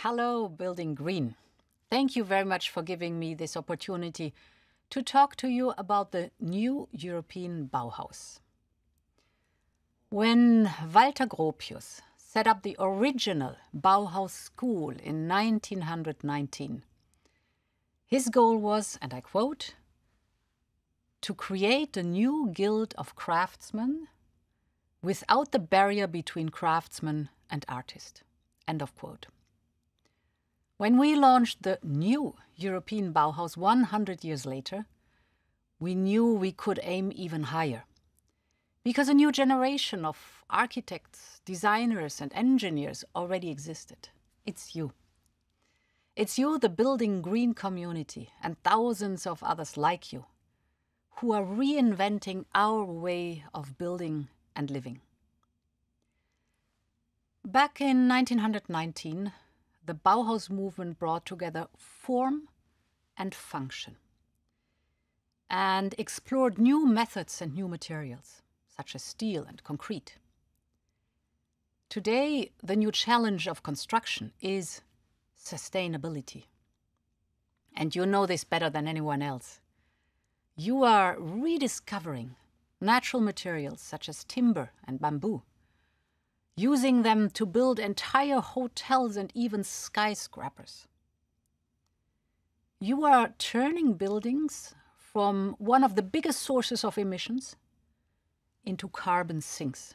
Hello, Building Green. Thank you very much for giving me this opportunity to talk to you about the new European Bauhaus. When Walter Gropius set up the original Bauhaus school in 1919, his goal was, and I quote, to create a new guild of craftsmen without the barrier between craftsman and artist. End of quote. When we launched the new European Bauhaus 100 years later, we knew we could aim even higher. Because a new generation of architects, designers and engineers already existed. It's you. It's you, the Building Green community, and thousands of others like you, who are reinventing our way of building and living. Back in 1919, the Bauhaus movement brought together form and function and explored new methods and new materials, such as steel and concrete. Today, the new challenge of construction is sustainability. And you know this better than anyone else. You are rediscovering natural materials such as timber and bamboo, using them to build entire hotels and even skyscrapers. You are turning buildings from one of the biggest sources of emissions into carbon sinks.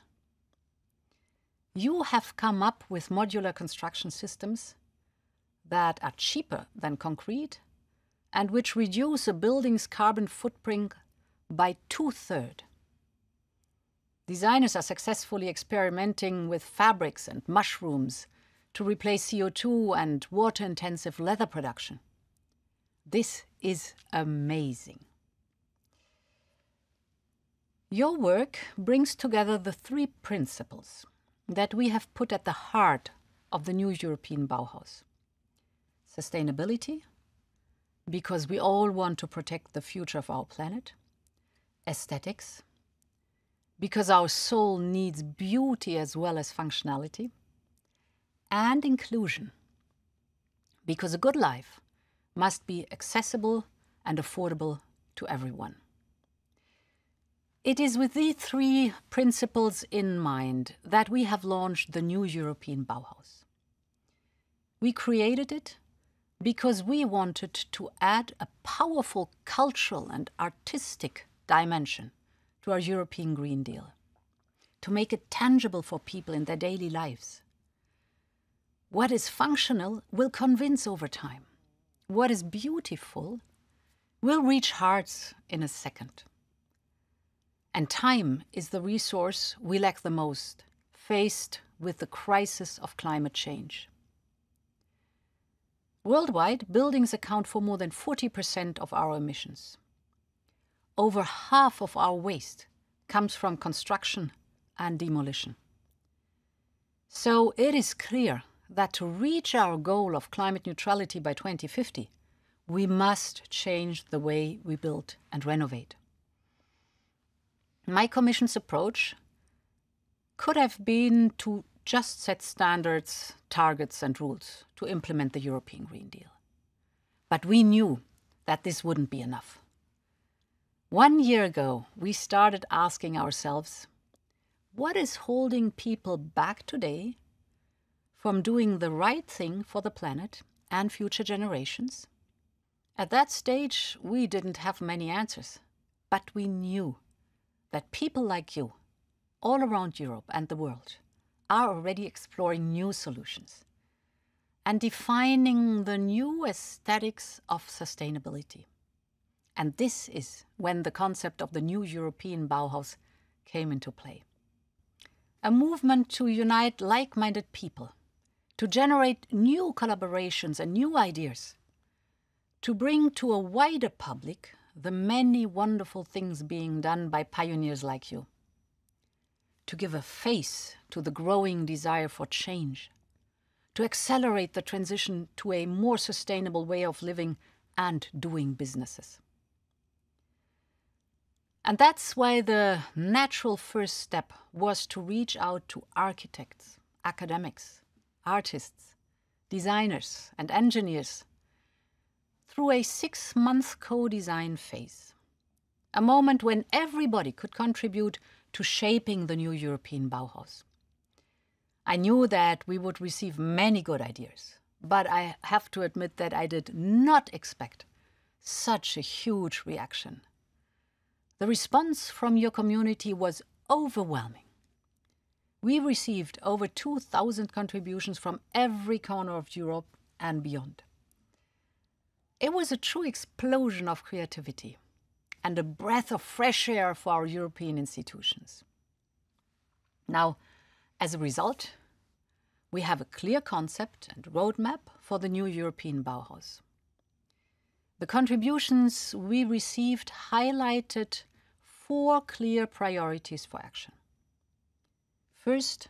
You have come up with modular construction systems that are cheaper than concrete and which reduce a building's carbon footprint by 2/3. Designers are successfully experimenting with fabrics and mushrooms to replace CO2 and water-intensive leather production. This is amazing. Your work brings together the three principles that we have put at the heart of the new European Bauhaus. Sustainability, because we all want to protect the future of our planet. Aesthetics, because our soul needs beauty as well as functionality. And inclusion, because a good life must be accessible and affordable to everyone. It is with these three principles in mind that we have launched the new European Bauhaus. We created it because we wanted to add a powerful cultural and artistic dimension to our European Green Deal, to make it tangible for people in their daily lives. What is functional will convince over time. What is beautiful will reach hearts in a second. And time is the resource we lack the most, faced with the crisis of climate change. Worldwide, buildings account for more than 40% of our emissions. Over half of our waste comes from construction and demolition. So it is clear that to reach our goal of climate neutrality by 2050, we must change the way we build and renovate. My Commission's approach could have been to just set standards, targets and rules to implement the European Green Deal. But we knew that this wouldn't be enough. 1 year ago, we started asking ourselves, what is holding people back today from doing the right thing for the planet and future generations? At that stage, we didn't have many answers, but we knew that people like you, all around Europe and the world, are already exploring new solutions and defining the new aesthetics of sustainability. And this is when the concept of the new European Bauhaus came into play. A movement to unite like-minded people, to generate new collaborations and new ideas, to bring to a wider public the many wonderful things being done by pioneers like you, to give a face to the growing desire for change, to accelerate the transition to a more sustainable way of living and doing businesses. And that's why the natural first step was to reach out to architects, academics, artists, designers and engineers through a 6-month co-design phase, a moment when everybody could contribute to shaping the new European Bauhaus. I knew that we would receive many good ideas, but I have to admit that I did not expect such a huge reaction. The response from your community was overwhelming. We received over 2,000 contributions from every corner of Europe and beyond. It was a true explosion of creativity and a breath of fresh air for our European institutions. Now, as a result, we have a clear concept and roadmap for the new European Bauhaus. The contributions we received highlighted 4 clear priorities for action. First,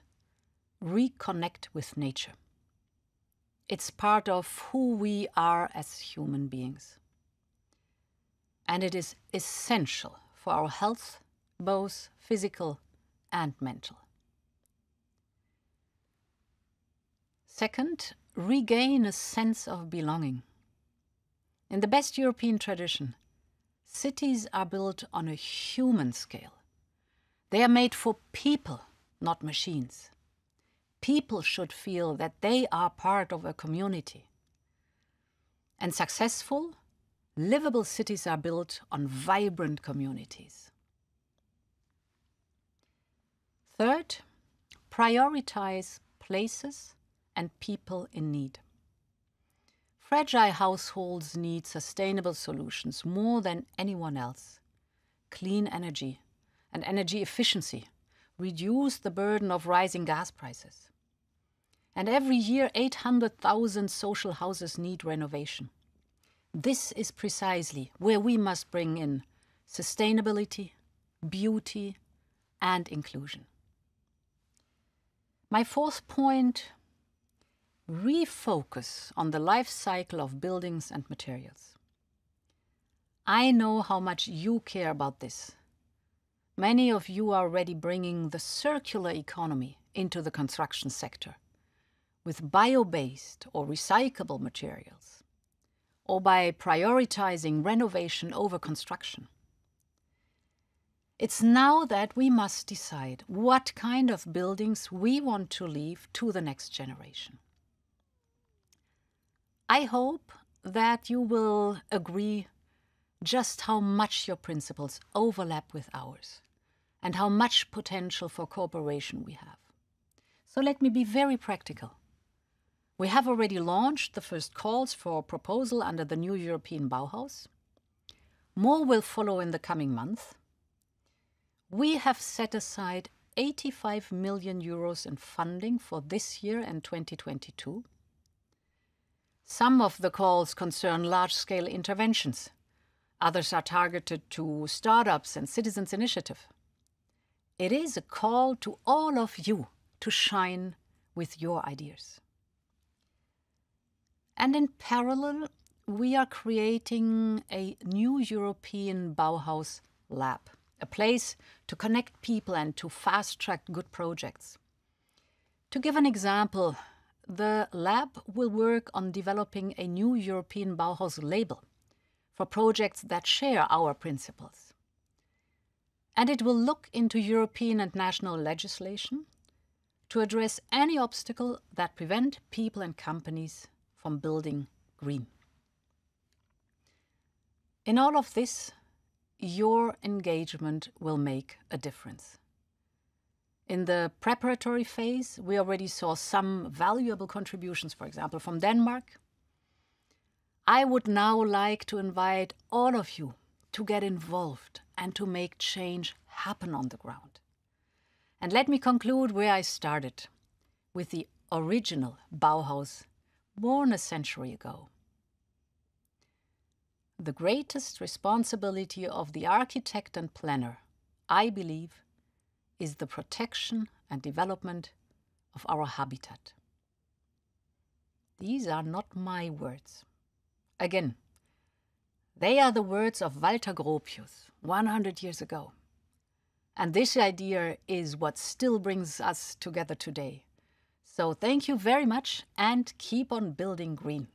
reconnect with nature. It's part of who we are as human beings. And it is essential for our health, both physical and mental. Second, regain a sense of belonging. In the best European tradition, cities are built on a human scale. They are made for people, not machines. People should feel that they are part of a community. And successful, livable cities are built on vibrant communities. Third, prioritize places and people in need. Fragile households need sustainable solutions more than anyone else. Clean energy and energy efficiency reduce the burden of rising gas prices. And every year, 800,000 social houses need renovation. This is precisely where we must bring in sustainability, beauty, and inclusion. My fourth point, refocus on the life cycle of buildings and materials. I know how much you care about this. Many of you are already bringing the circular economy into the construction sector with bio-based or recyclable materials, or by prioritizing renovation over construction. It's now that we must decide what kind of buildings we want to leave to the next generation. I hope that you will agree just how much your principles overlap with ours and how much potential for cooperation we have. So let me be very practical. We have already launched the first calls for proposal under the new European Bauhaus. More will follow in the coming month. We have set aside 85 million euros in funding for this year and 2022. Some of the calls concern large-scale interventions. Others are targeted to startups and citizens' initiative. It is a call to all of you to shine with your ideas. And in parallel, we are creating a new European Bauhaus lab, a place to connect people and to fast-track good projects. To give an example, the lab will work on developing a new European Bauhaus label for projects that share our principles. And it will look into European and national legislation to address any obstacle that prevent people and companies from building green. In all of this, your engagement will make a difference. In the preparatory phase, we already saw some valuable contributions, for example, from Denmark. I would now like to invite all of you to get involved and to make change happen on the ground. And let me conclude where I started, with the original Bauhaus, born a century ago. The greatest responsibility of the architect and planner, I believe, is the protection and development of our habitat. These are not my words. Again, they are the words of Walter Gropius 100 years ago. And this idea is what still brings us together today. So thank you very much and keep on building green.